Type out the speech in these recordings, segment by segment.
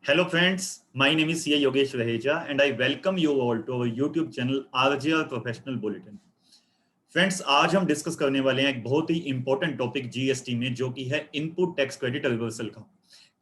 Hello friends, my name is CA Yogesh Raheja and I welcome you all to our YouTube channel RJR Professional Bulletin. Friends, आज हम discuss करने वाले हैं एक बहुत ही important topic GST में, जो कि है इनपुट टैक्स क्रेडिट रिवर्सल का।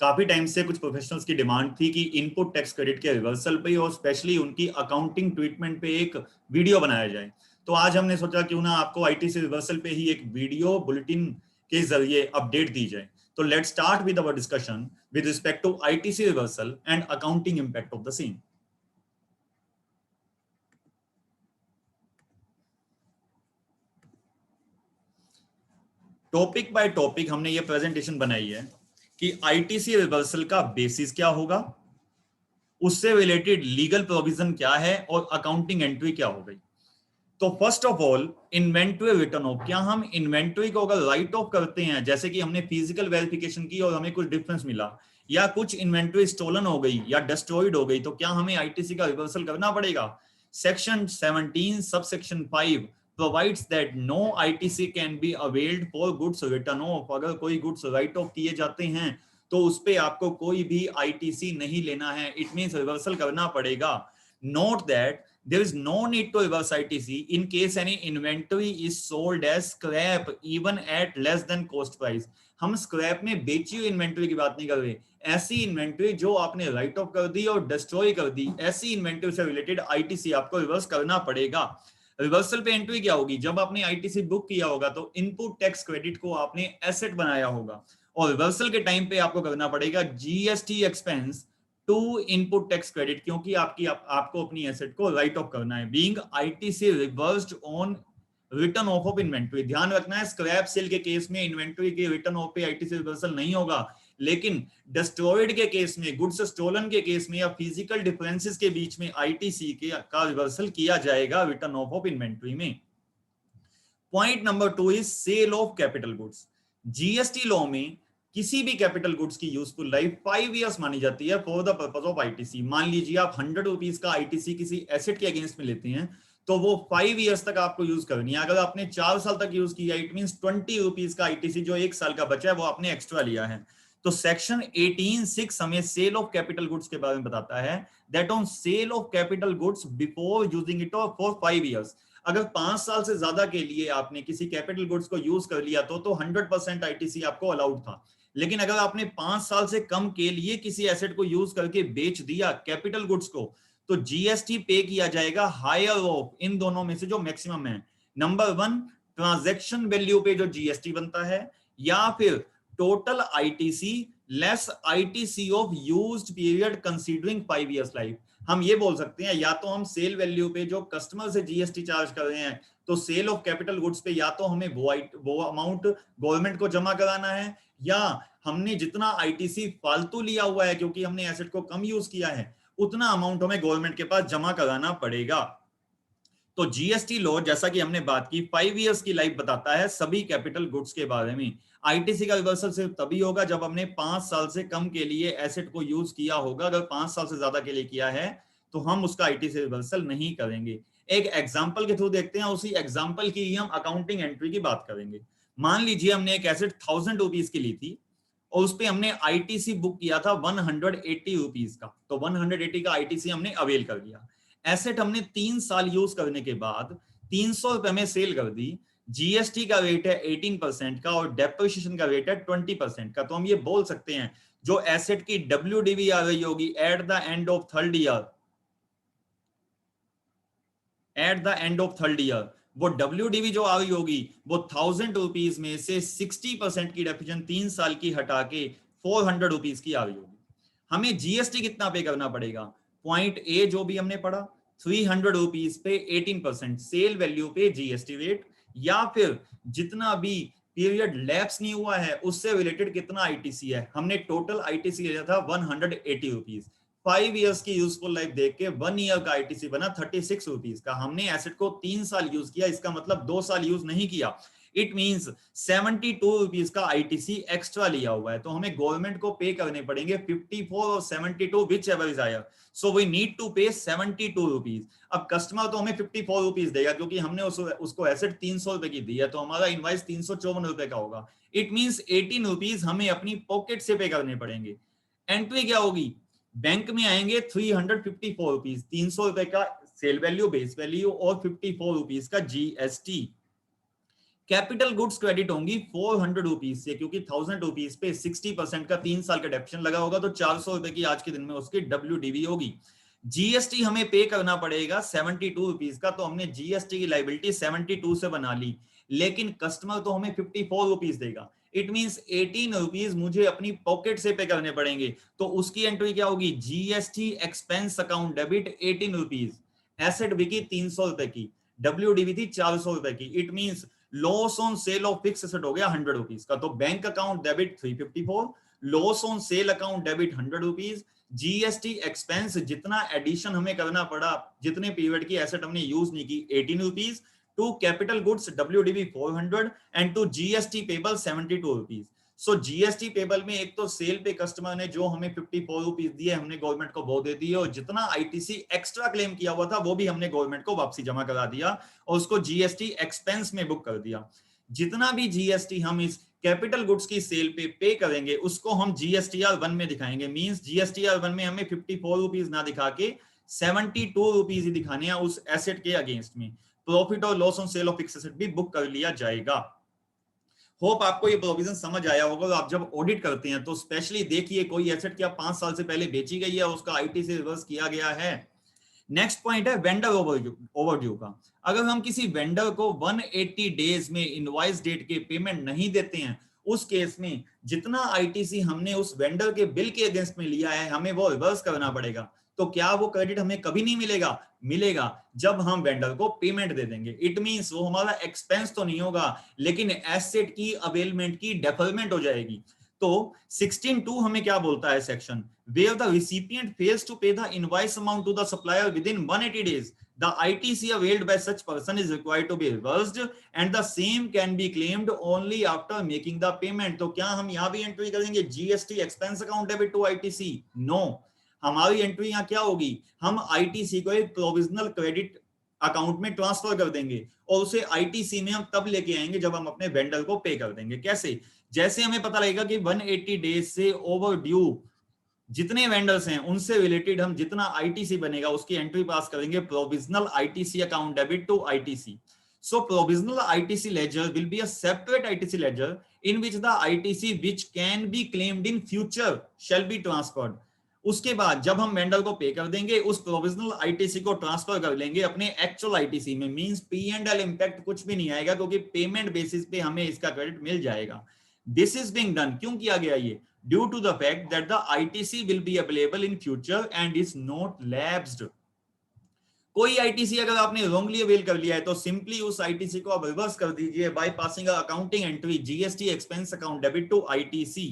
काफी टाइम से कुछ प्रोफेशनल्स की डिमांड थी कि इनपुट टैक्स क्रेडिट के रिवर्सल पे और स्पेशली उनकी अकाउंटिंग ट्रीटमेंट पे एक वीडियो बनाया जाए। तो आज हमने सोचा क्यों ना आपको आईटीसी रिवर्सल पे ही एक वीडियो बुलेटिन के जरिए अपडेट दी जाए। तो let's start with our discussion with respect to ITC reversal and accounting impact of the same. Topic by topic हमने ये प्रेजेंटेशन बनाई है कि आईटीसी रिवर्सल का बेसिस क्या होगा, उससे रिलेटेड लीगल प्रोविजन क्या है और अकाउंटिंग एंट्री क्या हो गई। तो first of all, inventory return of. क्या हम इन्वेंटरी को अगर राइट ऑफ करते हैं, जैसे कि हमने फिजिकल वेरिफिकेशन की और हमें कुछ डिफरेंस मिला, या कुछ इन्वेंटरी स्टोलन हो गई या डिस्ट्रॉयड हो गई, तो क्या हमें आईटीसी का रिवर्सल करना पड़ेगा? Section 17 subsection 5 provides that no ITC can be availed for goods written off। अगर कोई गुड्स राइट ऑफ किए जाते हैं तो उस पे आपको कोई भी आईटीसी नहीं लेना है, इट मींस रिवर्सल करना पड़ेगा। Note that there is no need to reverse ITC in case any inventory is sold as scrap even at less than cost price। हम स्क्रैप में बेची हुई इन्वेंटरी की बात नहीं कर रहे, ऐसी इन्वेंटरी जो आपने राइट ऑफ कर दी और डिस्ट्रॉय कर दी, ऐसी इन्वेंटरी से रिलेटेड आईटीसी आपको रिवर्स करना पड़ेगा। रिवर्सल पे एंट्री क्या होगी? जब आपने आईटीसी बुक किया होगा तो इनपुट टैक्स क्रेडिट को आपने एसेट बनाया होगा, और रिवर्सल के टाइम पे आपको करना पड़ेगा GST expense to input tax credit, क्योंकि आपको अपनी एसेट को राइट ऑफ करना है। Being ITC reversed on return of off inventory. ध्यान रखना है, स्क्रैप सेल के केस में इन्वेंटरी के रिटर्न ऑफ पे आईटीसी रिवर्सल नहीं होगा, लेकिन डिस्ट्रॉयड के केस में, गुड्स स्टोलन के केस में या फिजिकल डिफरेंसेस के बीच में आईटीसी का रिवर्सल किया जाएगा रिटर्न ऑफ ऑफ इन्वेंटरी में। Point number 2 is sale of capital goods. GST law में किसी भी कैपिटल गुड्स की यूजफुल लाइफ 5 इयर्स मानी जाती है for the purpose of ITC. मान लीजिए आप 100 रुपीज का आईटीसी किसी एसेट के अगेंस्ट में लेते हैं, तो वो 5 इयर्स तक आपको यूज करनी है। अगर आपने 4 साल तक यूज किया, इट मींस 20 रुपीज का आईटीसी जो 1 साल का बचा है वो आपने एक्स्ट्रा लिया है। तो सेक्शन 18(6) हमें सेल ऑफ कैपिटल गुड्स के बारे में बताता है that on sale of capital goods before using it for 5 years. अगर 5 साल से ज्यादा के लिए आपने किसी कैपिटल गुड्स को यूज कर लिया तो 100% आईटीसी आपको अलाउड था। लेकिन अगर आपने 5 साल से कम के लिए किसी एसेट को यूज करके बेच दिया कैपिटल गुड्स को, तो जीएसटी पे किया जाएगा हायर ऑफ इन दोनों में से जो मैक्सिमम है। नंबर 1, ट्रांजैक्शन वैल्यू पे जो जीएसटी बनता है, या फिर total ITC less ITC of used period considering 5 years life. हम ये बोल सकते हैं, या तो हम सेल वैल्यू पे जो कस्टमर से जीएसटी चार्ज कर रहे हैं, तो सेल ऑफ कैपिटल गुड्स पे या तो हमें वो अमाउंट गवर्नमेंट को जमा कराना है, या हमने जितना आईटीसी फालतू लिया हुआ है क्योंकि हमने एसेट को कम यूज किया है, उतना अमाउंट हमें गवर्नमेंट के पास जमा कराना पड़ेगा। तो जीएसटी लॉ, जैसा कि हमने बात की, 5 इयर्स की लाइफ बताता है सभी कैपिटल गुड्स के बारे में। आईटीसी का रिवर्सल सिर्फ तभी होगा जब हमने 5 साल से कम के लिए एसेट को यूज किया होगा। अगर 5 साल से ज्यादा के लिए किया है तो हम उसका आईटीसी रिवर्सल नहीं करेंगे। एक एग्जांपल के थ्रू देखते हैं, उसी एग्जांपल की ही हम अकाउंटिंग एंट्री की बात करेंगे। मान लीजिए हमने एक एसेट 1000 रुपीज की ली थी और उस पर हमने आईटीसी बुक किया था 180 रुपीज का, तो 180 का आईटीसी हमने अवेल कर लिया। एसेट हमने 3 साल यूज करने के बाद 300 रुपए में सेल कर दी। जीएसटी का रेट है 18% का और डेप्रिसिएशन का रेट है 20% का। तो हम ये बोल सकते हैं, जो एसेट की डब्ल्यूडीवी आ रही होगी at the end of third year, वो डब्ल्यूडीवी जो आ रही होगी वो 1000 रुपीज में से 60% की डेप्रिसिएशन 3 साल की हटा के 400 रुपीज की आ रही होगी। हमें जीएसटी कितना पे करना पड़ेगा? पॉइंट ए जो भी हमने पढ़ा, 300 रुपीज पे 18% सेल वैल्यू पे जीएसटी रेट, या फिर जितना भी पीरियड लैप्स नहीं हुआ है उससे रिलेटेड कितना आईटीसी है। हमने टोटल आईटीसी लिया था 180 रुपीज। 5 इयर्स की यूजफुल लाइफ देख के 1 ईयर का आईटीसी बना 36 रुपीज का। हमने एसेट को 3 साल यूज किया, इसका मतलब 2 साल यूज नहीं किया। इट मींस 72 रुपीज का आईटीसी एक्स्ट्रा लिया हुआ है, तो हमें गवर्नमेंट को पे करने पड़ेंगे 54 और 72 whichever is higher. So we need to pay 72 rupees. अब कस्टमर तो हमें 54 रुपीज देगा क्योंकि हमने उसको एसेट 300 रुपए की दी है, तो हमारा इनवाइस 354 रुपए का होगा। इट मींस 18 रुपीज हमें अपनी पॉकेट से पे करने पड़ेंगे। एंट्री क्या होगी? बैंक में आएंगे 354 रुपीज, 300 रुपए का सेल वैल्यू, बेस वैल्यू और 54 रुपीज का जीएसटी। कैपिटल गुड्स क्रेडिट होंगी 400 रुपीज से, क्योंकि 1000 रुपीज पे 60% का 3 साल का डेप्शन लगा होगा, तो 400 रुपए की आज के दिन में उसकी WDV होगी। जीएसटी हमें पे करना पड़ेगा 72 रुपीज का, तो हमने जीएसटी की लाइबिलिटी 72 से बना ली, लेकिन कस्टमर तो हमें 54 रुपीज देगा। इट मींस 18 रुपीज मुझे अपनी पॉकेट से पे करने पड़ेंगे, तो उसकी एंट्री क्या होगी, GST expense account debit 18 rupees. Asset बिकी 300 रुपए की, WDV थी 400 रुपए की। It means loss on sale of fix asset हो गया 100 रुपीज का, तो bank account debit 354, loss on sale account debit 100 rupees, GST expense जितना एडिशन हमें करना पड़ा, जितने पीरियड की एसेट हमने यूज नहीं की, 18 rupees, to capital goods WDV 400 and to GST payable 72 rupees. So GST payable में एक तो सेल पे कस्टमर ने जो हमें 54 रुपीज दिए, हमने गवर्नमेंट को वो दे दिए, और जितना आईटीसी एक्स्ट्रा क्लेम किया हुआ था वो भी हमने गवर्नमेंट को वापसी जमा करा दिया और उसको जीएसटी एक्सपेंस में बुक कर दिया। जितना भी जीएसटी हम इस कैपिटल गुड्स की सेल पे करेंगे उसको हम GSTR1 में दिखाएंगे। मींस GSTR1 में हमें 54 रुपीज ना दिखा के 72 रुपीज ही दिखाने हैं उस एसेट के अगेंस्ट में। प्रॉफिट और loss on sale of fix asset भी बुक कर लिया जाएगा। होप आपको ये प्रोविजन समझ आया होगा। आप जब ऑडिट करते हैं तो स्पेशली देखिए कोई एसेट क्या 5 साल से पहले बेची गई है, उसका आईटी से रिवर्स किया गया है। नेक्स्ट पॉइंट है वेंडर ओवरड्यू का। अगर हम किसी वेंडर को 180 डेज में इनवॉइस डेट के पेमेंट नहीं देते हैं, उस केस में जितना आईटीसी हमने उस वेंडर के बिल के अगेंस्ट में लिया है हमें वो रिवर्स करना पड़ेगा। तो क्या वो क्रेडिट हमें कभी नहीं मिलेगा? मिलेगा, जब हम वेंडर को पेमेंट दे देंगे। इट मींस वो हमारा एक्सपेंस तो नहीं होगा, लेकिन एसेट की अवेलमेंट की डेफरमेंट हो जाएगी। तो 16(2) हमें क्या बोलता है section, where the recipient fails to pay the invoice amount to the supplier within 180 days, the ITC availed by such person is required to be reversed and the same can be claimed only after making the payment। तो क्या हम यहाँ भी entry करेंगे GST expense account debit to ITC? No, हमारी entry यहाँ क्या होगी, हम ITC को एक प्रोविजनल क्रेडिट अकाउंट में ट्रांसफर कर देंगे और उसे आईटीसी में हम तब लेके आएंगे जब हम अपने वेंडर को पे कर देंगे। कैसे? जैसे हमें पता लगेगा कि 180 डेज से ओवर ड्यू जितने वेंडर्स हैं उनसे रिलेटेड हम जितना आईटीसी बनेगा उसकी एंट्री पास करेंगे provisional ITC account debit to ITC. So provisional ITC ledger will be a separate ITC ledger in which the ITC which can be claimed in future shall be transferred। उसके बाद जब हम vendor को पे कर देंगे उस प्रोविजनल आईटीसी को ट्रांसफर कर लेंगे अपने एक्चुअल आईटीसी में। मींस P&L इंपैक्ट कुछ भी नहीं आएगा क्योंकि पेमेंट बेसिस पे हमें इसका क्रेडिट मिल जाएगा। दिस इज बीइंग डन, क्यों किया गया ये? Due to the fact that the ITC will be available in future and is not lapsed. कोई आईटीसी अगर आपने रॉन्गली अवेल कर लिया है तो सिंपली उस आईटीसी को आप रिवर्स कर दीजिए by passing accounting entry GST expense account debit to ITC.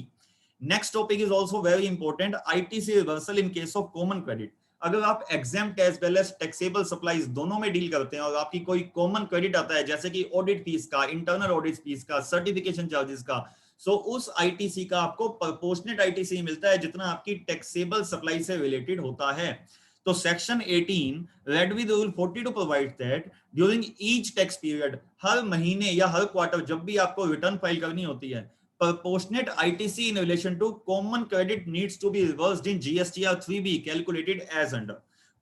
Next topic is also very important, ITC reversal in case of common credit. अगर आप exempt as well as taxable supplies दोनों में deal करते हैं और आपकी कोई कॉमन क्रेडिट आता है जैसे कि ऑडिट फीस का, इंटरनल ऑडिट फीस का, सर्टिफिकेशन चार्जेस का, सो उस आईटीसी का आपको प्रोपोर्शनेट आईटीसी मिलता है जितना आपकी टैक्सेबल सप्लाई से रिलेटेड होता है। तो section 18 read with rule 42 provide that during each tax period, हर महीने या हर क्वार्टर जब भी आपको रिटर्न फाइल करनी होती है, proportionate ITC in relation to common credit needs to be reversed in GSTR 3B calculated as under।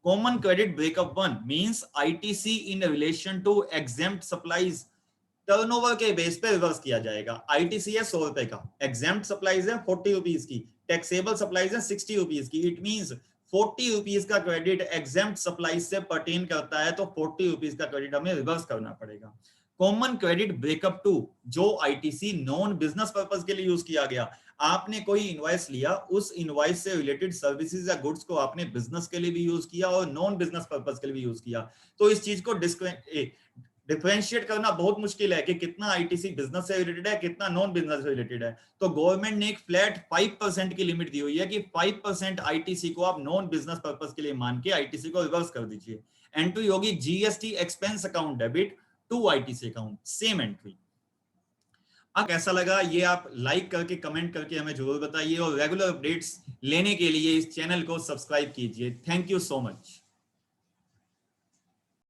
Common credit breakup 1 means ITC in relation to exempt supplies turnover के base पे reverse किया जाएगा। ITC है 100 रुपए का, exempt supplies है 40 rupees की, taxable supplies है 60 रुपीज की। इट मींस 40 रुपीज का क्रेडिट exempt सप्लाईज से पर्टेन करता है तो 40 रुपीज का क्रेडिट हमें रिवर्स करना पड़ेगा। कॉमन क्रेडिट ब्रेकअप 2 जो आईटीसी नॉन बिजनेस पर्पस के लिए यूज किया गया। आपने कोई इनवॉइस लिया, उस इनवॉइस से रिलेटेड सर्विसेज या गुड्स को आपने बिजनेस के लिए भी यूज किया और नॉन बिजनेस पर्पस के लिए भी यूज किया, तो इस चीज को डिफरेंशिएट करना बहुत मुश्किल है कि कितना आईटीसी बिजनेस से रिलेटेड है, कितना नॉन बिजनेस से रिलेटेड है। तो गवर्नमेंट ने एक फ्लैट 5% की लिमिट दी हुई है कि 5% आईटीसी को आप नॉन बिजनेस पर्पस के लिए मान के आईटीसी को रिवर्स कर दीजिए। एंट्री होगी GST expense account debit to ITC account, same entry. अब कैसा लगा ये आप लाइक करके कमेंट करके हमें जरूर बताइए और रेगुलर अपडेट्स लेने के लिए इस चैनल को सब्सक्राइब कीजिए। Thank you so much.